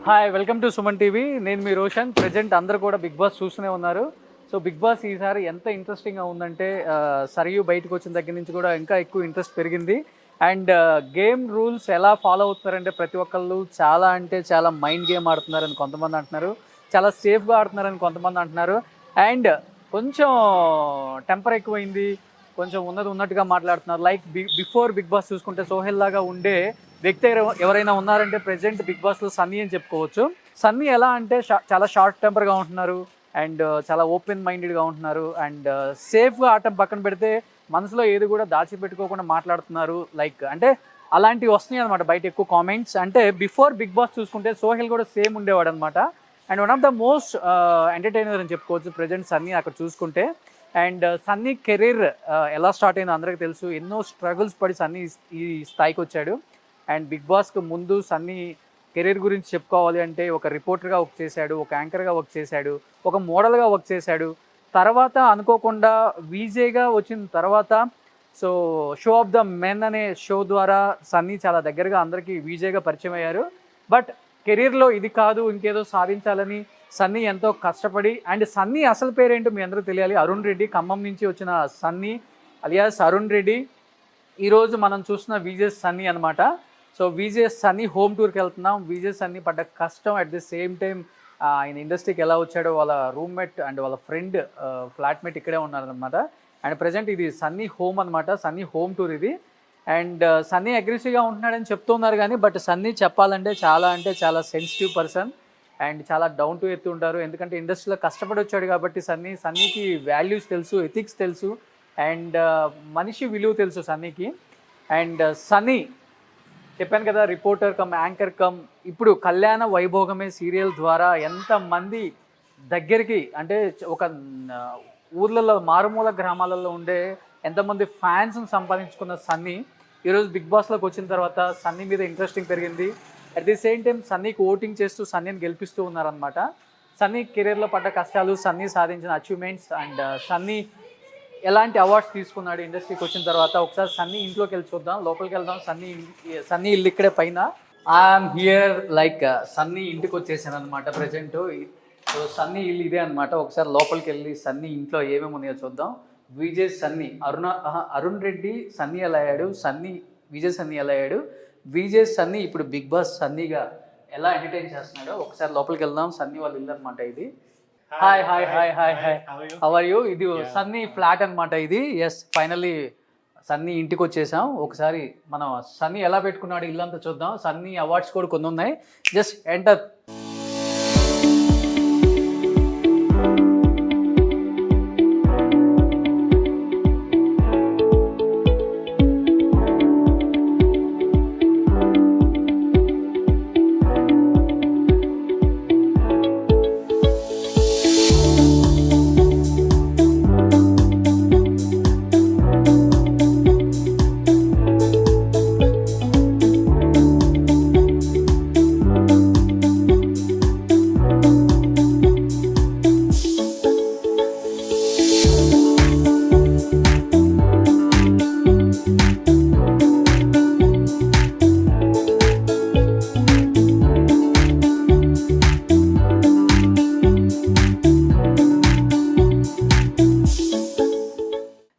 Hi welcome to Suman TV. నేను మీ Roshan. Present అందరూ కూడా బిగ్ బాస్ చూస్తూనే ఉన్నారు. సో బిగ్ బాస్ ఈసారి ఎంత ఇంట్రెస్టింగ్గా ఉందంటే సరియు బయటకు వచ్చిన దగ్గర నుంచి కూడా ఇంకా ఎక్కువ ఇంట్రెస్ట్ పెరిగింది. అండ్ గేమ్ రూల్స్ ఎలా ఫాలో అవుతున్నారంటే ప్రతి ఒక్కళ్ళు చాలా అంటే చాలా మైండ్ గేమ్ ఆడుతున్నారని కొంతమంది అంటున్నారు, చాలా సేఫ్గా ఆడుతున్నారని కొంతమంది అంటున్నారు. అండ్ కొంచెం టెంపర్ ఎక్కువైంది, కొంచెం ఉన్నది ఉన్నట్టుగా మాట్లాడుతున్నారు. లైక్ బిఫోర్ బిగ్ బాస్ చూసుకుంటే సోహెల్ లాగా ఉండే వ్యక్తి ఎవరైనా ఉన్నారంటే ప్రెజెంట్ బిగ్ బాస్లో సన్నీ అని చెప్పుకోవచ్చు. సన్నీ ఎలా అంటే చాలా షార్ట్ టెంపర్గా ఉంటున్నారు అండ్ చాలా ఓపెన్ మైండెడ్గా ఉంటున్నారు. అండ్ సేఫ్గా ఆటం పక్కన పెడితే మనసులో ఏది కూడా దాచిపెట్టుకోకుండా మాట్లాడుతున్నారు. లైక్ అంటే అలాంటివి వస్తున్నాయి అనమాట బయట ఎక్కువ కామెంట్స్. అంటే బిఫోర్ బిగ్ బాస్ చూసుకుంటే సోహెల్ కూడా సేమ్ ఉండేవాడు అనమాట. And one of the most entertainer అని చెప్పుకోవచ్చు ప్రజెంట్ సన్నీ అక్కడ చూసుకుంటే. అండ్ సన్నీ కెరీర్ ఎలా స్టార్ట్ అయిందో అందరికీ తెలుసు. ఎన్నో స్ట్రగుల్స్ పడి సన్నీ ఈ స్థాయికి వచ్చాడు. అండ్ బిగ్ బాస్కి ముందు సన్నీ కెరీర్ గురించి చెప్పుకోవాలి అంటే ఒక రిపోర్టర్గా వర్క్ చేశాడు, ఒక యాంకర్గా వర్క్ చేశాడు, ఒక మోడల్గా వర్క్ చేశాడు. తర్వాత అనుకోకుండా వీజేగా వచ్చిన తర్వాత so show off the men అనే షో ద్వారా సన్నీ చాలా దగ్గరగా అందరికీ వీజేగా పరిచయం అయ్యారు. బట్ కెరీర్లో ఇది కాదు ఇంకేదో సాధించాలని సన్నీ ఎంతో కష్టపడి, అండ్ సన్నీ అసలు పేరేంటో మీ అందరూ తెలియాలి. అరుణ్ రెడ్డి, ఖమ్మం నుంచి వచ్చిన సన్నీ అలియాస్ అరుణ్ రెడ్డి. ఈరోజు మనం చూస్తున్న విజే సన్నీ అనమాట. సో విజే సన్నీ హోమ్ టూర్కి వెళ్తున్నాం. విజే సన్నీ పడ్డ కష్టం, అట్ ది సేమ్ టైం ఆయన ఇండస్ట్రీకి ఎలా వచ్చాడో, వాళ్ళ రూమ్మేట్ అండ్ వాళ్ళ ఫ్రెండ్ ఫ్లాట్మేట్ ఇక్కడే ఉన్నారనమాట. అండ్ ప్రజెంట్ ఇది సన్నీ హోమ్ అనమాట, సన్నీ హోమ్ టూర్ ఇది. అండ్ సన్నీ అగ్రెసివ్గా ఉంటున్నాడని చెప్తున్నారు కానీ బట్ సన్నీ చెప్పాలంటే చాలా సెన్సిటివ్ పర్సన్ అండ్ చాలా డౌన్ టు ఎర్త్ ఉంటారు. ఎందుకంటే ఇండస్ట్రీలో కష్టపడి వచ్చాడు కాబట్టి సన్నీకి వాల్యూస్ తెలుసు, ఎథిక్స్ తెలుసు అండ్ మనిషి విలువ తెలుసు సన్నీకి. అండ్ సన్నీ చెప్పాను కదా, రిపోర్టర్ కమ్ యాంకర్ కమ్ ఇప్పుడు కళ్యాణ వైభోగమే సీరియల్ ద్వారా ఎంతమంది దగ్గరికి అంటే ఒక ఊర్లలో మారుమూల గ్రామాలలో ఉండే ఎంతమంది ఫ్యాన్స్ని సంపాదించుకున్న సన్నీ ఈరోజు బిగ్ బాస్లోకి వచ్చిన తర్వాత సన్నీ మీద ఇంట్రెస్టింగ్ పెరిగింది. అట్ ది సేమ్ టైం సన్నీకి ఓటింగ్ చేస్తూ సన్నీని గెలిపిస్తూ ఉన్నారనమాట. సన్నీ కెరీర్లో పడ్డ కష్టాలు, సన్నీ సాధించిన అచీవ్మెంట్స్ అండ్ సన్నీ ఎలాంటి అవార్డ్స్ తీసుకున్నాడు ఇండస్ట్రీకి వచ్చిన తర్వాత ఒకసారి సన్నీ ఇంట్లోకి వెళ్ళి చూద్దాం. లోపలికి వెళ్దాం. సన్నీ ఇల్లు ఇక్కడే పైన. ఐఎమ్ హియర్ లైక్ సన్నీ ఇంటికి వచ్చేసాను అనమాట ప్రజెంట్. సో సన్నీ ఇల్లు ఇదే అనమాట. ఒకసారి లోపలికి వెళ్ళి సన్నీ ఇంట్లో ఏమేమి ఉన్నాయో చూద్దాం. విజయ్ సన్నీ, అరుణ్ రెడ్డి సన్నీ ఎలా అయ్యాడు, విజయ్ సన్నీ ఎలా అయ్యాడు, విజయ్ సన్నీ ఇప్పుడు బిగ్ బాస్ సన్నీగా ఎలా ఎంటర్టైన్ చేస్తున్నాడో ఒకసారి లోపలికి వెళ్దాం. సన్నీ వాళ్ళ ఇల్లు అనమాట ఇది. Hi hi hi hi hi how are you? ఇది సన్నీ ఫ్లాట్ అనమాట ఇది. ఎస్, ఫైనల్లీ సన్నీ ఇంటికి వచ్చేసాం. ఒకసారి మనం సన్నీ ఎలా పెట్టుకున్నాడు ఇల్లంతా చూద్దాం. సన్నీ అవార్డ్స్ కూడా కొన్ని ఉన్నాయి. Just enter.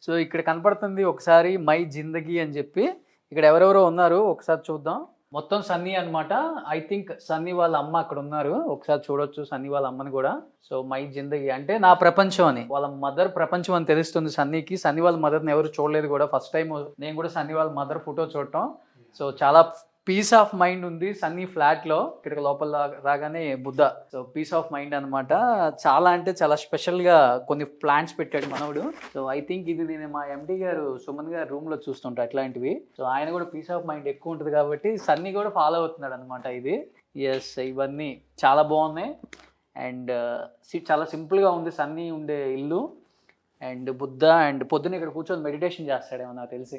సో ఇక్కడ కనపడుతుంది ఒకసారి మై జిందగీ అని చెప్పి. ఇక్కడ ఎవరెవరో ఉన్నారు ఒకసారి చూద్దాం. మొత్తం సన్నీ అనమాట. ఐ థింక్ సన్నీ వాళ్ళ అమ్మ అక్కడ ఉన్నారు. ఒకసారి చూడొచ్చు సన్నీ వాళ్ళ అమ్మని కూడా. సో మై జిందగీ అంటే నా ప్రపంచం అని, వాళ్ళ మదర్ ప్రపంచం అని తెలుస్తుంది సన్నీకి. సన్నీ వాళ్ళ మదర్ని ఎవరు చూడలేదు కూడా. ఫస్ట్ టైం నేను కూడా సన్నీ వాళ్ళ మదర్ ఫోటో చూడటం. సో చాలా పీస్ ఆఫ్ మైండ్ ఉంది సన్నీ ఫ్లాట్లో. ఇక్కడికి లోపల రాగానే Buddha. So peace of mind అనమాట. చాలా అంటే చాలా స్పెషల్గా కొన్ని ప్లాంట్స్ పెట్టాడు మనవుడు. సో ఐ థింక్ ఇది నేను మా ఎండి గారు సుమన్ గారు రూమ్లో చూస్తుంటా అట్లాంటివి. సో ఆయన కూడా పీస్ ఆఫ్ మైండ్ ఎక్కువ ఉంటుంది కాబట్టి సన్నీ కూడా ఫాలో అవుతున్నాడు అనమాట ఇది. ఎస్, ఇవన్నీ చాలా బాగున్నాయి అండ్ చాలా సింపుల్గా ఉంది సన్నీ ఉండే ఇల్లు. అండ్ బుద్ధ అండ్ పొద్దున్న ఇక్కడ కూర్చొని మెడిటేషన్ చేస్తాడేమో నాకు తెలిసి.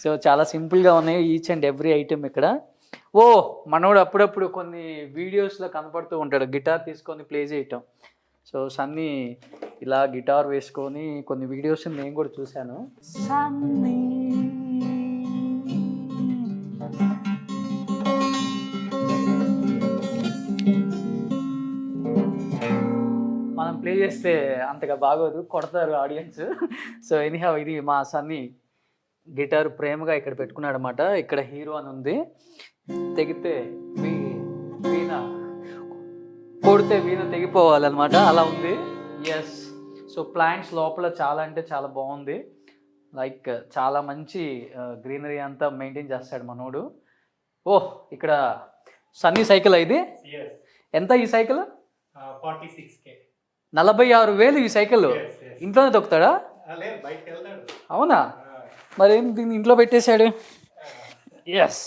సో చాలా సింపుల్గా ఉన్నాయి ఈచ్ అండ్ ఎవ్రీ ఐటెం ఇక్కడ. ఓ మనోడు అప్పుడప్పుడు కొన్ని వీడియోస్లో కనపడుతూ ఉంటాడు గిటార్ తీసుకొని ప్లే చేయటం. సో సన్నీ ఇలా గిటార్ వేసుకొని కొన్ని వీడియోస్ నేను కూడా చూశాను. సన్నీ ప్లే చేస్తే అంతగా బాగోదు, కొడతారు ఆడియన్స్. సో ఎనీహౌ ఇది మా సన్ని గిటార్ ప్రేమగా ఇక్కడ పెట్టుకున్నాడు అనమాట. ఇక్కడ హీరో అని ఉంది, తెగితే వీణ, కొడితే వీణ తెగిపోవాలన్నమాట, అలా ఉంది. ఎస్. సో ప్లాంట్స్ లోపల చాలా అంటే చాలా బాగుంది, లైక్ చాలా మంచి గ్రీనరీ అంతా మెయింటైన్ చేస్తాడు మనోడు. ఓహ్, ఇక్కడ సన్నీ సైకిల్ ఇది ఎంత? ఈ సైకిల్ 46,000 ఈ సైకిల్. ఇంట్లోనే దొక్కుతాడా? అవునా? మరి ఏం దీన్ని ఇంట్లో పెట్టేశాడు? Yes.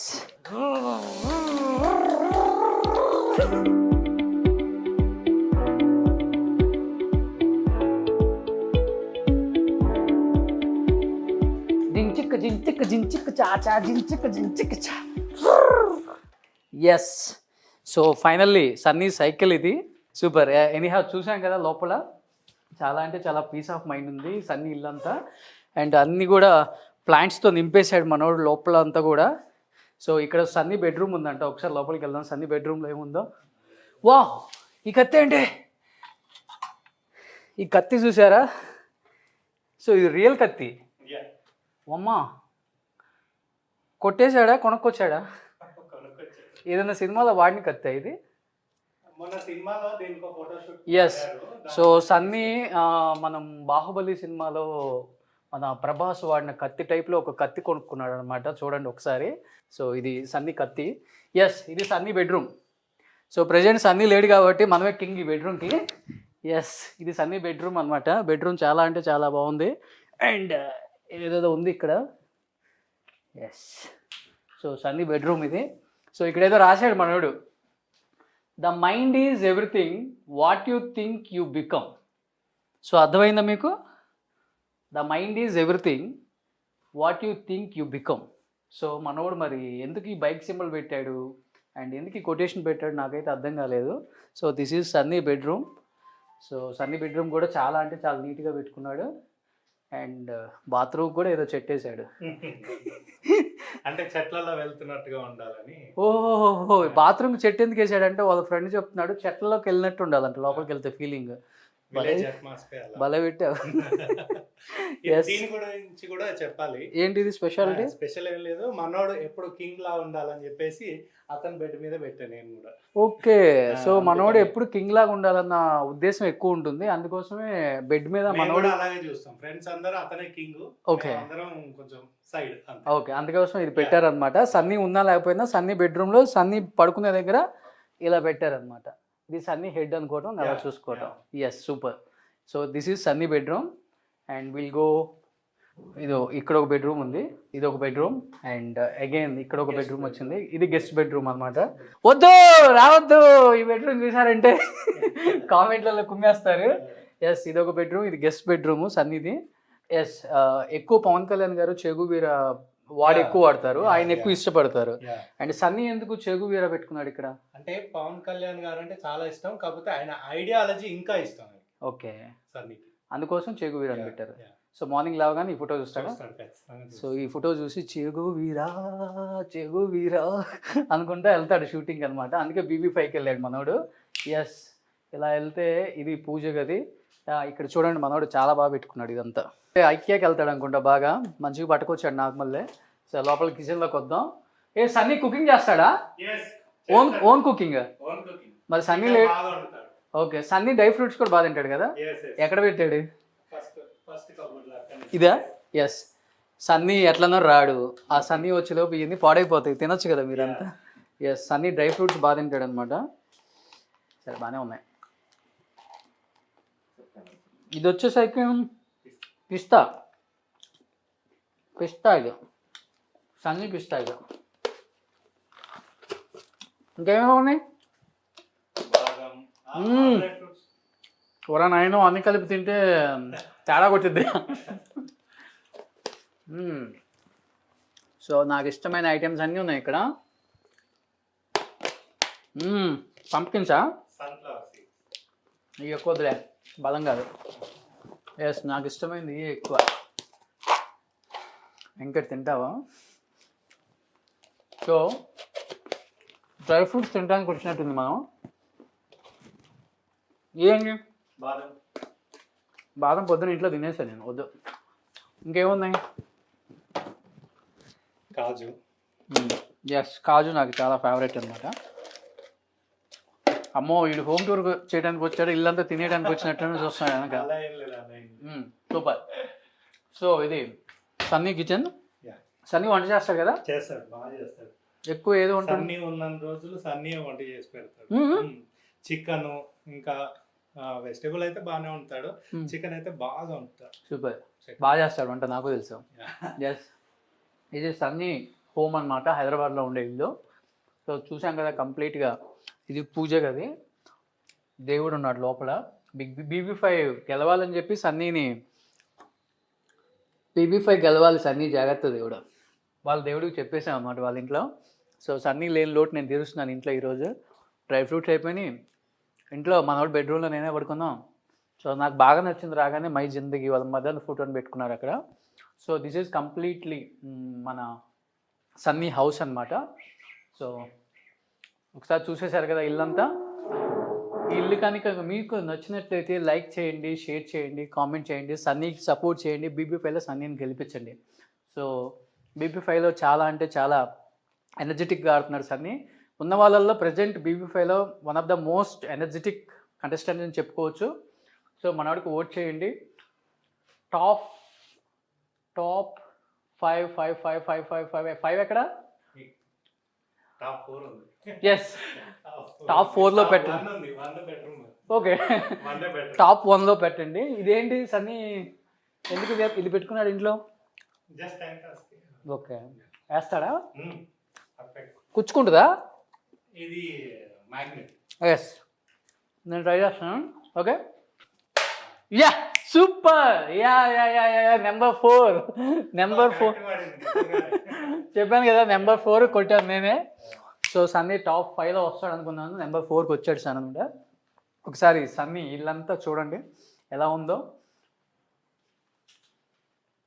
Yes. So finally Sunny cycle ఇది సూపర్. ఎనీహౌ చూసాం కదా, లోపల చాలా అంటే చాలా పీస్ ఆఫ్ మైండ్ ఉంది సన్నీ ఇల్లంతా. అండ్ అన్నీ కూడా ప్లాంట్స్తో నింపేశాడు మనోడు లోపల అంతా కూడా. సో ఇక్కడ సన్నీ బెడ్రూమ్ ఉందంట, ఒకసారి లోపలికి వెళ్దాం. సన్నీ బెడ్రూమ్లో ఏముందో. వా, ఈ కత్తి ఏంటి? ఈ కత్తి చూసారా? సో ఇది రియల్ కత్తి. అమ్మా, కొట్టేశాడా, కొనుక్కొచ్చాడా? ఏదైనా సినిమాలో వాడిన కత్తి ఇది? ఎస్. సో సన్నీ మనం బాహుబలి సినిమాలో మన ప్రభాస్ వాడిన కత్తి టైప్లో ఒక కత్తి కొనుక్కున్నాడు అనమాట, చూడండి ఒకసారి. సో ఇది సన్నీ కత్తి. ఎస్, ఇది Sunny bedroom. So present Sunny లేడు కాబట్టి మనమే కింగ్ ఈ బెడ్రూమ్కి. ఎస్, ఇది సన్నీ బెడ్రూమ్ అనమాట. బెడ్రూమ్ చాలా అంటే చాలా బాగుంది. అండ్ ఏదేదో ఉంది ఇక్కడ. ఎస్. సో సన్నీ బెడ్రూమ్ ఇది. సో ఇక్కడ ఏదో రాశాడు మనోడు, the mind is everything what you think you become. So అర్థమైందా మీకు? The mind is everything what you think you become. So మనోడు మరి ఎందుకు ఈ బైక్ సింబల్ పెట్టాడు అండ్ ఎందుకు ఈ కొటేషన్ పెట్టాడు నాకైతే అర్థం కాలేదు. So this is Sunny bedroom. So Sunny bedroom కూడా చాలా అంటే చాలా నీట్గా పెట్టుకున్నాడు. అండ్ బాత్రూమ్ కూడా ఏదో చెట్టేశాడు, అంటే చెట్లలో వెళ్తున్నట్టుగా ఉండాలని. ఓహో, బాత్రూమ్ చెట్టు ఎందుకు వేసాడంటే వాళ్ళ ఫ్రెండ్ చెప్తున్నాడు చెట్లలోకి వెళ్ళినట్టు ఉండాలంట లోపలికి వెళ్తే ఫీలింగ్. భలే పెట్టావు. దీని గురించి కూడా చెప్పాలి. ఏంటిది స్పెషాలిటీ? స్పెషల్ ఏం లేదు, మనోడు ఎప్పుడు కింగ్ లా ఉండాలని చెప్పేసి అతని బెడ్ మీద పెట్టా నేను కూడా. ఓకే. సో మనోడు ఎప్పుడు కింగ్ లాగా ఉండాలన్న ఉద్దేశం ఎక్కువ ఉంటుంది, అందుకోసమే బెడ్ మీద మనోడు అలాగే చూస్తాం. ఫ్రెండ్స్ అందరూ అతనే కింగ్. ఓకే, అందరం కొంచెం సైడ్. ఓకే, అందుకోసం ఇది పెట్టారనమాట. సన్నీ ఉన్నా లేకపోయినా సన్నీ బెడ్రూమ్ లో సన్నీ పడుకునే దగ్గర ఇలా పెట్టారనమాట. ఇది సన్నీ హెడ్ అనుకోవటం, అలా చూసుకోవటం. Yes, super. So this is Sunny bedroom. And will go, ఇది ఇక్కడ ఒక బెడ్రూమ్ ఉంది, ఇది ఒక బెడ్రూమ్. అండ్ అగైన్ ఇక్కడ ఒక బెడ్రూమ్ వచ్చింది, ఇది గెస్ట్ బెడ్రూమ్ అనమాట. వద్దు, రావద్దు, ఈ బెడ్రూమ్ చూసారంటే కామెంట్లలో కుమ్మేస్తారు. ఎస్, ఇది ఒక బెడ్రూమ్, ఇది గెస్ట్ బెడ్రూమ్ సన్నీది. ఎస్, ఎక్కువ పవన్ కళ్యాణ్ గారు చెగు వీర వాడు ఎక్కువ వాడతారు, ఆయన ఎక్కువ ఇష్టపడతారు. అండ్ సన్నీ ఎందుకు చెగు వీర పెట్టుకున్నాడు ఇక్కడ అంటే పవన్ కళ్యాణ్ గారు అంటే చాలా ఇష్టం, కాకపోతే ఆయన ఐడియాలజీ ఇంకా ఇష్టం. ఓకే, సన్నీకి అందుకోసం చెగు వీర అని పెట్టారు. సో మార్నింగ్ లేవగానే ఈ ఫోటో చూస్తాడు. సో ఈ ఫోటో చూసి చెగు వీరా చెగు వీరా అనుకుంటా వెళ్తాడు షూటింగ్ అనమాట. అందుకే BB5కి వెళ్ళాడు మనోడు. ఎస్, ఇలా వెళ్తే ఇది పూజ గది. ఇక్కడ చూడండి మనోడు చాలా బాగా పెట్టుకున్నాడు ఇదంతా. ఐక్యాకి వెళ్తాడు అనుకుంటా, బాగా మంచిగా పట్టుకొచ్చాడు నార్మల్లే. సో లోపల కిచెన్లోకి వద్దాం. సన్నీ కుకింగ్ చేస్తాడా? Own cooking. మరి Sunny okay, Sunny dry fruits కూడా బాగా తింటాడు కదా. ఎక్కడ పెట్టాడు? ఇదా? ఎస్, సన్నీ ఎట్లనో రాడు, ఆ సన్నీ వచ్చేలోపు ఇవన్నీ పాడైపోతాయి, తినొచ్చు కదా మీరంతా. ఎస్, సన్నీ డ్రై ఫ్రూట్స్ బాగా తింటాడు అనమాట. సరే, బాగానే ఉన్నాయి. ఇది వచ్చేసరికి పిస్తా ఇది సన్నీ పిస్తా. ఇది ఇంకేమేమి ఉన్నాయి? కూర నాయన అన్ని కలిపి తింటే తేడా కొట్టిద్ది. సో నాకు ఇష్టమైన ఐటమ్స్ అన్నీ ఉన్నాయి ఇక్కడ. పంప్కిన్సా? ఇవి ఎక్కువ వద్దులే, బలం కాదు. ఎస్, నాకు ఇష్టమైంది ఇవి ఎక్కువ. వెంకట్ తింటావా? సో డ్రై ఫ్రూట్స్ తినడానికి వచ్చినట్టుంది మనం. ఏంటి? బాదం పొద్దున ఇంట్లో తినేసాను నేను, వద్దు. ఇంకేమున్నాయి? కాజు. ఎస్, కాజు నాకు చాలా ఫేవరెట్ అనమాట. అమ్మో, వీడు హోమ్ టూర్ చేయడానికి వచ్చాడు, ఇల్లంతా తినేయడానికి వచ్చినట్టు చూస్తున్నాడు కనుక. అలా ఏం లేదు, అలా ఏం లేదు. సూపర్. సో ఇది సన్నీ కిచెన్. Yeah. సన్నీ వంట చేస్తాడు కదా? చేస్తాడు, బాగా చేస్తాడు. ఎక్కువ ఏది ఉంటుంది? సన్నీ ఉన్న రోజులు సన్నీ వంట చేసి పెడతాడు. చికెన్ ఇంకా వెజిటేబుల్ అయితే బాగానే ఉంటాడు, చికెన్ అయితే బాగా ఉంటాడు. సూపర్, బాగా చేస్తాడు వంట, నాకు తెలుసు. ఎస్, ఇది సన్నీ హోమ్ అనమాట, హైదరాబాద్లో ఉండే ఇల్లు. సో చూసాం కదా కంప్లీట్గా. ఇది పూజ గది, దేవుడు ఉన్నాడు లోపల. BB5 గెలవాలని చెప్పి సన్నీని, BB5 గెలవాలి సన్నీ, జాగ్రత్త దేవుడు, వాళ్ళ దేవుడికి చెప్పేసాం అన్నమాట వాళ్ళ ఇంట్లో. సో సన్నీ లేని లోటు నేను తీరుస్తున్నాను ఇంట్లో ఈరోజు. డ్రై ఫ్రూట్స్ అయిపోయినాయి ఇంట్లో, మనోడు బెడ్రూమ్లో నేనే పడుకున్నాం. సో నాకు బాగా నచ్చింది రాగానే మై జిందగీ వాళ్ళ మదర్ ఫోటోని పెట్టుకున్నారు అక్కడ. సో దిస్ ఈజ్ కంప్లీట్లీ మన సన్నీ హౌస్ అనమాట. సో ఒకసారి చూసేశారు కదా ఇల్లంతా. ఈ ఇల్లు కనుక మీకు నచ్చినట్లయితే లైక్ చేయండి, షేర్ చేయండి, కామెంట్ చేయండి, సన్నీకి సపోర్ట్ చేయండి. BB5లో సన్నీని గెలిపించండి. సో BB5లో చాలా అంటే చాలా ఎనర్జెటిక్గా ఆడుతున్నాడు సన్నీ. ఉన్న వాళ్ళల్లో ప్రజెంట్ BB5లో one of the most energetic contestant అని చెప్పుకోవచ్చు. సో మనవాడికి ఓట్ చేయండి. టాప్ 5 ఎక్కడ? టాప్ 4 ఉంది. ఎస్, టాప్ 4లో పెట్టండి. ఓకే, టాప్ 1లో పెట్టండి. ఇదేంటి సన్నీ ఎందుకు ఇది పెట్టుకున్నాడు ఇంట్లో? Just time pass. ఓకే, వేస్తాడా? పర్ఫెక్ట్. కుచ్చుకుంటుందా? ఇది మ్యాగ్నెట్. ఎస్, నేను ట్రై చేస్తాను. Okay, yeah, super. Yeah number 4 చెప్పాను కదా, నెంబర్ 4 కొట్టాను నేనే. సో సన్నీ టాప్ 5లో వస్తాడు అనుకున్నాను, నెంబర్ 4కి వచ్చాడు సార్ అనమాట. ఒకసారి సన్నీ ఇల్లంతా చూడండి ఎలా ఉందో.